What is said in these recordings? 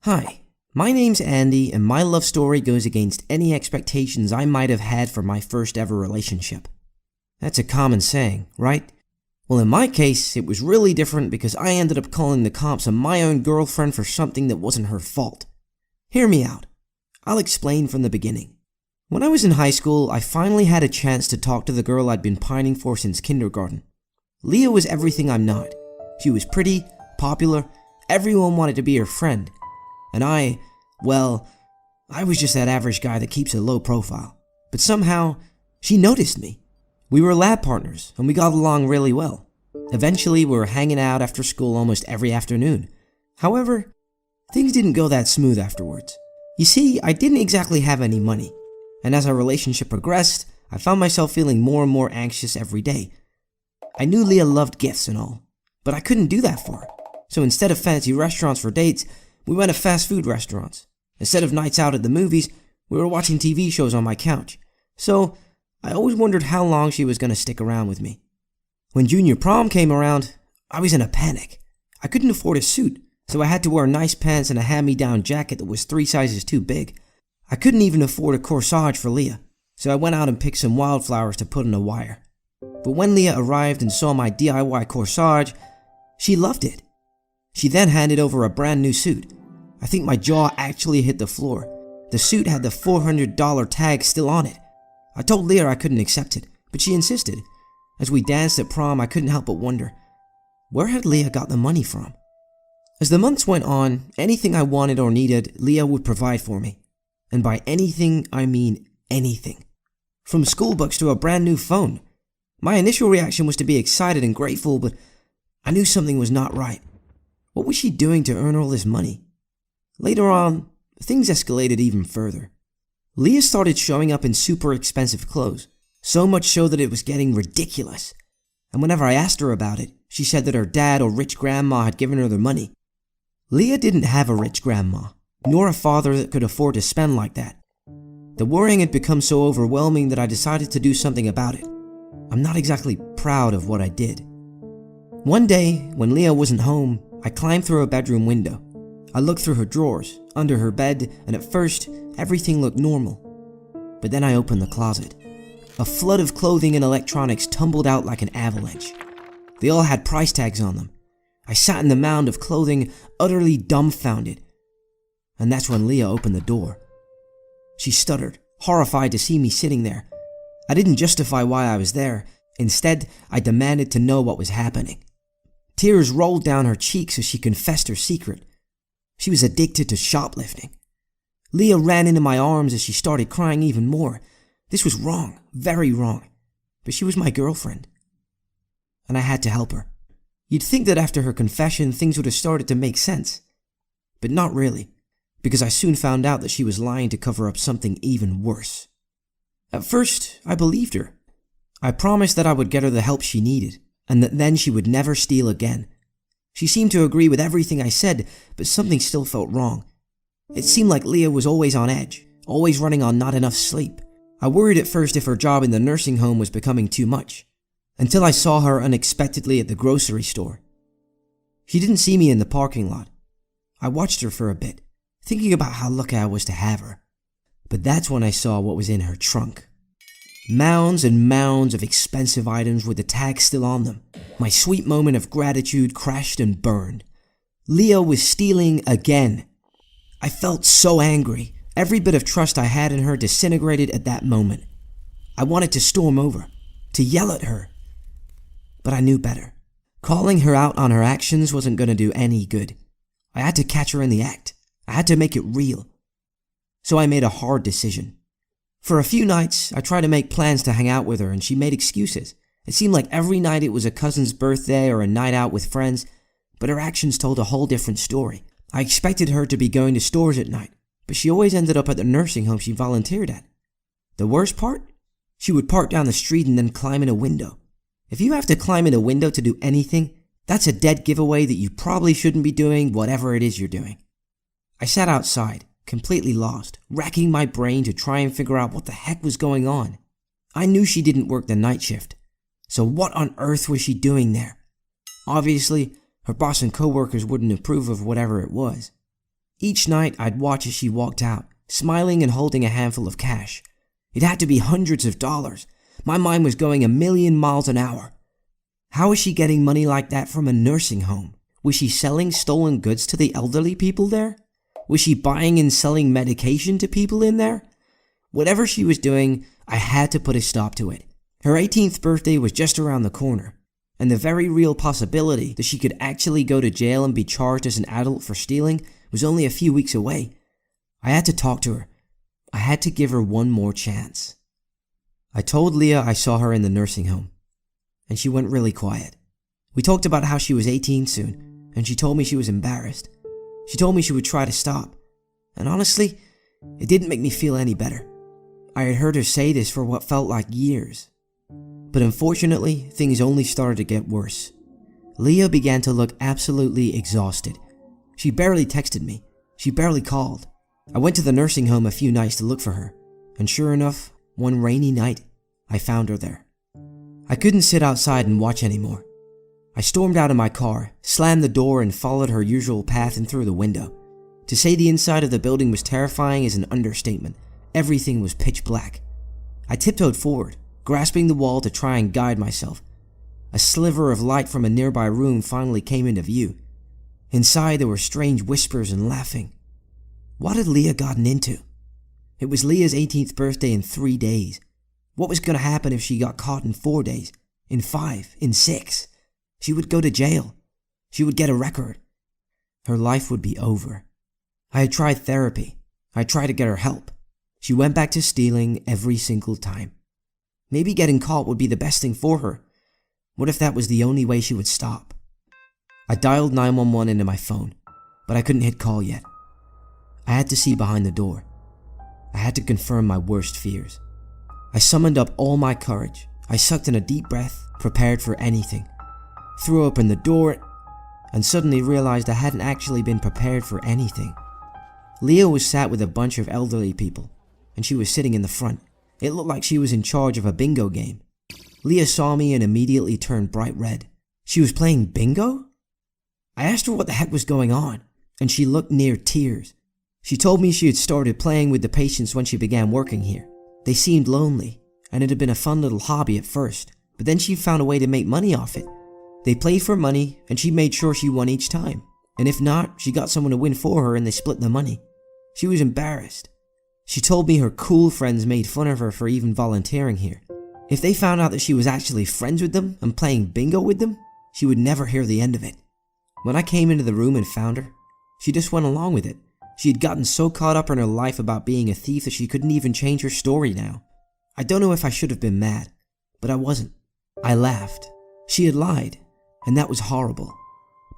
Hi, my name's Andy, and my love story goes against any expectations I might have had for my first ever relationship. That's a common saying, right? Well, in my case, it was really different because I ended up calling the cops on my own girlfriend for something that wasn't her fault. Hear me out. I'll explain from the beginning. When I was in high school, I finally had a chance to talk to the girl I'd been pining for since kindergarten. Leah was everything I'm not. She was pretty, popular, everyone wanted to be her friend. And I was just that average guy that keeps a low profile. But somehow, she noticed me. We were lab partners, and we got along really well. Eventually, we were hanging out after school almost every afternoon. However, things didn't go that smooth afterwards. You see, I didn't exactly have any money, and as our relationship progressed, I found myself feeling more and more anxious every day. I knew Leah loved gifts and all, but I couldn't do that for her. So instead of fancy restaurants for dates, we went to fast food restaurants. Instead of nights out at the movies, we were watching TV shows on my couch. So, I always wondered how long she was going to stick around with me. When junior prom came around, I was in a panic. I couldn't afford a suit, so I had to wear nice pants and a hand-me-down jacket that was 3 sizes too big. I couldn't even afford a corsage for Leah, so I went out and picked some wildflowers to put in a wire. But when Leah arrived and saw my DIY corsage, she loved it. She then handed over a brand new suit. I think my jaw actually hit the floor. The suit had the $400 tag still on it. I told Leah I couldn't accept it, but she insisted. As we danced at prom, I couldn't help but wonder, where had Leah got the money from? As the months went on, anything I wanted or needed, Leah would provide for me. And by anything, I mean anything. From school books to a brand new phone. My initial reaction was to be excited and grateful, but I knew something was not right. What was she doing to earn all this money? Later on, things escalated even further. Leah started showing up in super expensive clothes, so much so that it was getting ridiculous. And whenever I asked her about it, she said that her dad or rich grandma had given her the money. Leah didn't have a rich grandma, nor a father that could afford to spend like that. The worrying had become so overwhelming that I decided to do something about it. I'm not exactly proud of what I did. One day, when Leah wasn't home, I climbed through her bedroom window. I looked through her drawers, under her bed, and at first, everything looked normal. But then I opened the closet. A flood of clothing and electronics tumbled out like an avalanche. They all had price tags on them. I sat in the mound of clothing, utterly dumbfounded. And that's when Leah opened the door. She stuttered, horrified to see me sitting there. I didn't justify why I was there. Instead, I demanded to know what was happening. Tears rolled down her cheeks as she confessed her secret. She was addicted to shoplifting. Leah ran into my arms as she started crying even more. This was wrong, very wrong. But she was my girlfriend. And I had to help her. You'd think that after her confession, things would have started to make sense. But not really, because I soon found out that she was lying to cover up something even worse. At first, I believed her. I promised that I would get her the help she needed, and that then she would never steal again. She seemed to agree with everything I said, but something still felt wrong. It seemed like Leah was always on edge, always running on not enough sleep. I worried at first if her job in the nursing home was becoming too much, until I saw her unexpectedly at the grocery store. She didn't see me in the parking lot. I watched her for a bit, thinking about how lucky I was to have her. But that's when I saw what was in her trunk. Mounds and mounds of expensive items with the tags still on them. My sweet moment of gratitude crashed and burned. Leah was stealing again. I felt so angry. Every bit of trust I had in her disintegrated at that moment. I wanted to storm over, to yell at her. But I knew better. Calling her out on her actions wasn't going to do any good. I had to catch her in the act. I had to make it real. So I made a hard decision. For a few nights, I tried to make plans to hang out with her and she made excuses. It seemed like every night it was a cousin's birthday or a night out with friends, but her actions told a whole different story. I expected her to be going to stores at night, but she always ended up at the nursing home she volunteered at. The worst part? She would park down the street and then climb in a window. If you have to climb in a window to do anything, that's a dead giveaway that you probably shouldn't be doing whatever it is you're doing. I sat outside, completely lost, racking my brain to try and figure out what the heck was going on. I knew she didn't work the night shift, so what on earth was she doing there? Obviously, her boss and coworkers wouldn't approve of whatever it was. Each night I'd watch as she walked out, smiling and holding a handful of cash. It had to be hundreds of dollars. My mind was going 1,000,000 miles an hour. How was she getting money like that from a nursing home? Was she selling stolen goods to the elderly people there? Was she buying and selling medication to people in there? Whatever she was doing, I had to put a stop to it. Her 18th birthday was just around the corner, and the very real possibility that she could actually go to jail and be charged as an adult for stealing was only a few weeks away. I had to talk to her. I had to give her one more chance. I told Leah I saw her in the nursing home, and she went really quiet. We talked about how she was 18 soon, and she told me she was embarrassed. She told me she would try to stop, and honestly, it didn't make me feel any better. I had heard her say this for what felt like years. But unfortunately, things only started to get worse. Leah began to look absolutely exhausted. She barely texted me. She barely called. I went to the nursing home a few nights to look for her, and sure enough, one rainy night, I found her there. I couldn't sit outside and watch anymore. I stormed out of my car, slammed the door, and followed her usual path and through the window. To say the inside of the building was terrifying is an understatement. Everything was pitch black. I tiptoed forward, grasping the wall to try and guide myself. A sliver of light from a nearby room finally came into view. Inside there were strange whispers and laughing. What had Leah gotten into? It was Leah's 18th birthday in 3 days. What was going to happen if she got caught in 4 days? In 5? In 6? She would go to jail. She would get a record. Her life would be over. I had tried therapy. I tried to get her help. She went back to stealing every single time. Maybe getting caught would be the best thing for her. What if that was the only way she would stop? I dialed 911 into my phone, but I couldn't hit call yet. I had to see behind the door. I had to confirm my worst fears. I summoned up all my courage. I sucked in a deep breath, prepared for anything. Threw open the door, and suddenly realized I hadn't actually been prepared for anything. Leah was sat with a bunch of elderly people, and she was sitting in the front. It looked like she was in charge of a bingo game. Leah saw me and immediately turned bright red. She was playing bingo? I asked her what the heck was going on, and she looked near tears. She told me she had started playing with the patients when she began working here. They seemed lonely, and it had been a fun little hobby at first, but then she found a way to make money off it. They played for money, and she made sure she won each time, and if not, she got someone to win for her and they split the money. She was embarrassed. She told me her cool friends made fun of her for even volunteering here. If they found out that she was actually friends with them and playing bingo with them, she would never hear the end of it. When I came into the room and found her, she just went along with it. She had gotten so caught up in her life about being a thief that she couldn't even change her story now. I don't know if I should have been mad, but I wasn't. I laughed. She had lied, and that was horrible.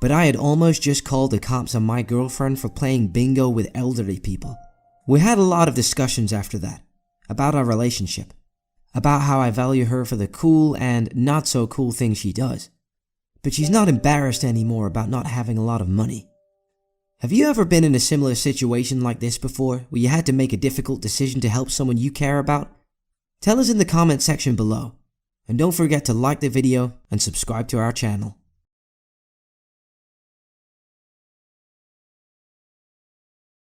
But I had almost just called the cops on my girlfriend for playing bingo with elderly people. We had a lot of discussions after that, about our relationship, about how I value her for the cool and not so cool things she does. But she's not embarrassed anymore about not having a lot of money. Have you ever been in a similar situation like this before, where you had to make a difficult decision to help someone you care about? Tell us in the comment section below, and don't forget to like the video and subscribe to our channel.